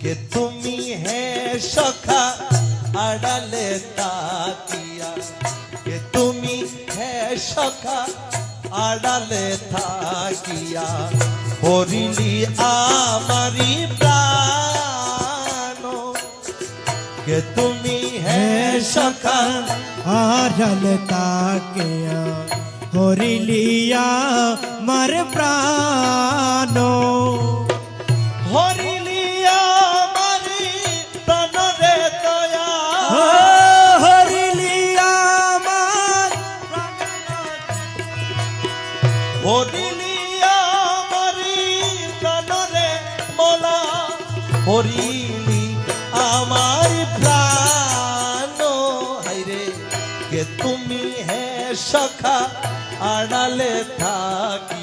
কে তুমি হে সখা আড়ালে তাকিয়া, কে তুমি হে সখা আড়ালে থাকিয়া হরিলি আমারি প্রাণ। কে তুমি হে সখা আড়ালে তাকিয়া হরিলিয়া মার প্রাণ। হরিলিয়া মারি প্রাণ রে দয়া, হরিলিয়া মার হরিলিয়া মারি প্রাণ রে মোলা, হরিলি আমার প্রাণ। হাইরে কে তুমি হে সখা আড়ালে থাকি